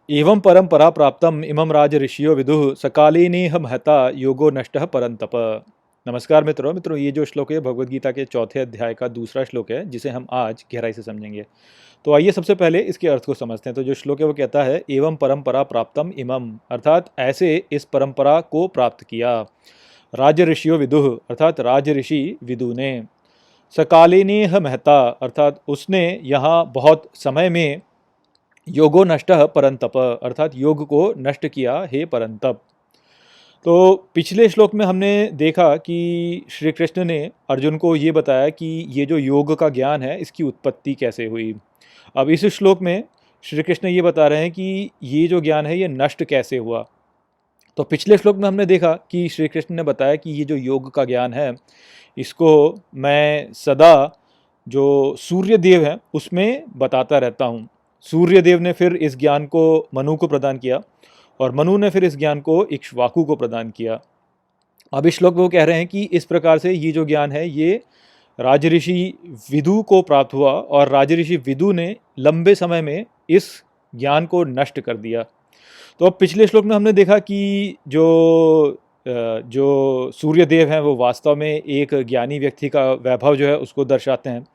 एवं परंपरा प्राप्तम इमं राज ऋषियो विदुः सकालीनेह महता योगो नष्टः परंतप। नमस्कार मित्रों, ये जो श्लोक है भगवद गीता के चौथे अध्याय का दूसरा श्लोक है, जिसे हम आज गहराई से समझेंगे। तो आइए सबसे पहले इसके अर्थ को समझते हैं। तो जो श्लोक है वो कहता है एवं परंपरा प्राप्तम इमं, अर्थात ऐसे इस परंपरा को प्राप्त किया। राज ऋषियो विदुः, अर्थात राज ऋषि विदु ने। सकालीनेह महता, अर्थात उसने यहाँ बहुत समय में योगो नष्टः परंतप, अर्थात योग को नष्ट किया हे परंतप। तो पिछले श्लोक में हमने देखा कि श्री कृष्ण ने अर्जुन को ये बताया कि ये जो योग का ज्ञान है इसकी उत्पत्ति कैसे हुई। अब इस श्लोक में श्री कृष्ण ये बता रहे हैं कि ये जो ज्ञान है ये नष्ट कैसे हुआ। तो पिछले श्लोक में हमने देखा कि श्री कृष्ण ने बताया कि ये जो योग का ज्ञान है इसको मैं सदा जो सूर्य देव है उसमें बताता रहता हूँ। सूर्य देव ने फिर इस ज्ञान को मनु को प्रदान किया और मनु ने फिर इस ज्ञान को इक्ष्वाकु को प्रदान किया। अब इस श्लोक में वो कह रहे हैं कि इस प्रकार से ये जो ज्ञान है ये राजऋषि विदु को प्राप्त हुआ और राजऋषि विदु ने लंबे समय में इस ज्ञान को नष्ट कर दिया। तो अब पिछले श्लोक में हमने देखा कि जो सूर्य देव हैं वो वास्तव में एक ज्ञानी व्यक्ति का वैभव जो है उसको दर्शाते हैं।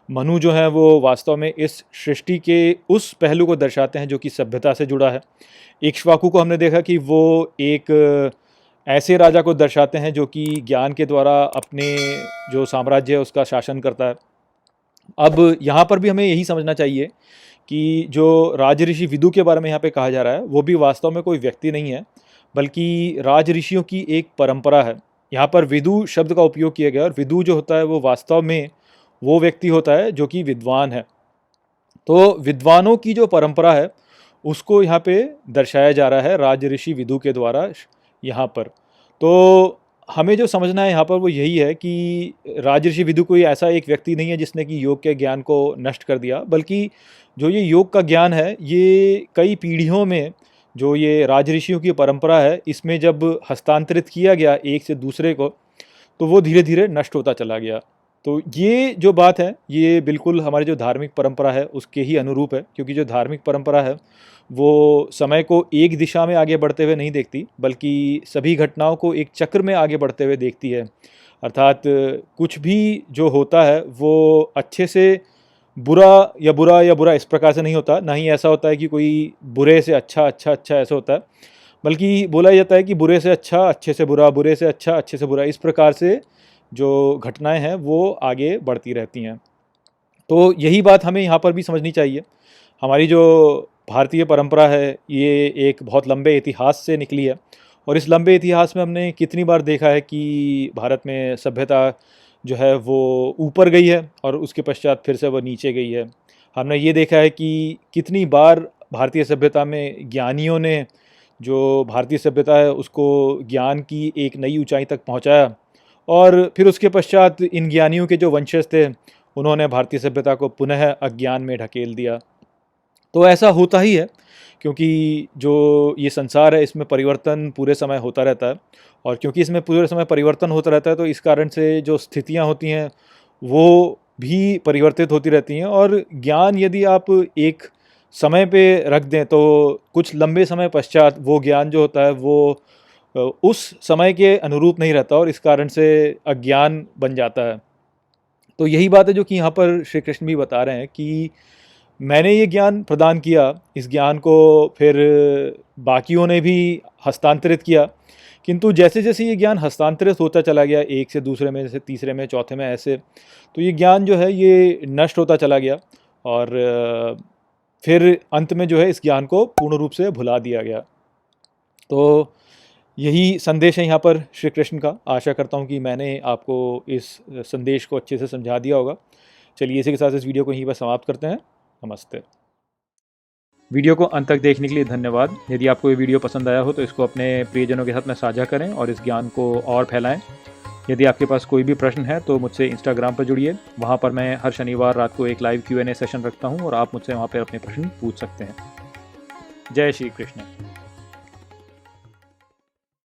मनु जो है वो वास्तव में इस सृष्टि के उस पहलू को दर्शाते हैं जो कि सभ्यता से जुड़ा है। इक्ष्वाकु को हमने देखा कि वो एक ऐसे राजा को दर्शाते हैं जो कि ज्ञान के द्वारा अपने जो साम्राज्य है उसका शासन करता है। अब यहाँ पर भी हमें यही समझना चाहिए कि जो राजऋषि विदु के बारे में यहाँ पे कहा जा रहा है वो भी वास्तव में कोई व्यक्ति नहीं है, बल्कि राजऋषियों की एक परंपरा है। यहाँ पर विदु शब्द का उपयोग किया गया और विदु जो होता है वो वास्तव में वो व्यक्ति होता है जो कि विद्वान है। तो विद्वानों की जो परंपरा है उसको यहाँ पे दर्शाया जा रहा है राजऋषि विदु के द्वारा यहाँ पर। तो हमें जो समझना है यहाँ पर वो यही है कि राजऋषि विदु कोई ऐसा एक व्यक्ति नहीं है जिसने कि योग के ज्ञान को नष्ट कर दिया, बल्कि जो ये योग का ज्ञान है ये कई पीढ़ियों में जो ये राजऋषियों की परंपरा है इसमें जब हस्तांतरित किया गया एक से दूसरे को तो वो धीरे धीरे नष्ट होता चला गया। तो ये जो बात है ये बिल्कुल हमारी जो धार्मिक परंपरा है उसके ही अनुरूप है, क्योंकि जो धार्मिक परंपरा है वो समय को एक दिशा में आगे बढ़ते हुए नहीं देखती, बल्कि सभी घटनाओं को एक चक्र में आगे बढ़ते हुए देखती है। अर्थात कुछ भी जो होता है वो अच्छे से बुरा या बुरा इस प्रकार से नहीं होता, ना ही ऐसा होता है कि कोई बुरे से अच्छा ऐसा होता है, बल्कि बोला जाता है कि बुरे से अच्छा, अच्छे से बुरा, बुरे से अच्छा, अच्छे से बुरा, इस प्रकार से जो घटनाएं हैं वो आगे बढ़ती रहती हैं। तो यही बात हमें यहाँ पर भी समझनी चाहिए। हमारी जो भारतीय परंपरा है ये एक बहुत लंबे इतिहास से निकली है और इस लंबे इतिहास में हमने कितनी बार देखा है कि भारत में सभ्यता जो है वो ऊपर गई है और उसके पश्चात फिर से वो नीचे गई है। हमने ये देखा है कि कितनी बार भारतीय सभ्यता में ज्ञानियों ने जो भारतीय सभ्यता है उसको ज्ञान की एक नई ऊंचाई तक पहुंचाया और फिर उसके पश्चात इन ज्ञानियों के जो वंशज थे उन्होंने भारतीय सभ्यता को पुनः अज्ञान में ढकेल दिया। तो ऐसा होता ही है क्योंकि जो ये संसार है इसमें परिवर्तन पूरे समय होता रहता है और क्योंकि इसमें पूरे समय परिवर्तन होता रहता है तो इस कारण से जो स्थितियां होती हैं वो भी परिवर्तित होती रहती हैं और ज्ञान यदि आप एक समय पे रख दें तो कुछ लंबे समय पश्चात वो ज्ञान जो होता है वो उस समय के अनुरूप नहीं रहता और इस कारण से अज्ञान बन जाता है। तो यही बात है जो कि यहाँ पर श्री कृष्ण भी बता रहे हैं कि मैंने ये ज्ञान प्रदान किया, इस ज्ञान को फिर बाकियों ने भी हस्तांतरित किया, किंतु जैसे जैसे ये ज्ञान हस्तांतरित होता चला गया एक से दूसरे में से तीसरे में चौथे में ऐसे, तो ये ज्ञान जो है ये नष्ट होता चला गया और फिर अंत में जो है इस ज्ञान को पूर्ण रूप से भुला दिया गया। तो यही संदेश है यहाँ पर श्री कृष्ण का। आशा करता हूँ कि मैंने आपको इस संदेश को अच्छे से समझा दिया होगा। चलिए इसी के साथ इस वीडियो को यहीं पर समाप्त करते हैं। नमस्ते। वीडियो को अंत तक देखने के लिए धन्यवाद। यदि आपको ये वीडियो पसंद आया हो तो इसको अपने प्रियजनों के साथ में साझा करें और इस ज्ञान को और फैलाएं। यदि आपके पास कोई भी प्रश्न है तो मुझसे इंस्टाग्राम पर जुड़िए। वहाँ पर मैं हर शनिवार रात को एक लाइव Q&A सेशन रखता हूँ और आप मुझसे वहाँ पर अपने प्रश्न पूछ सकते हैं। जय श्री कृष्ण।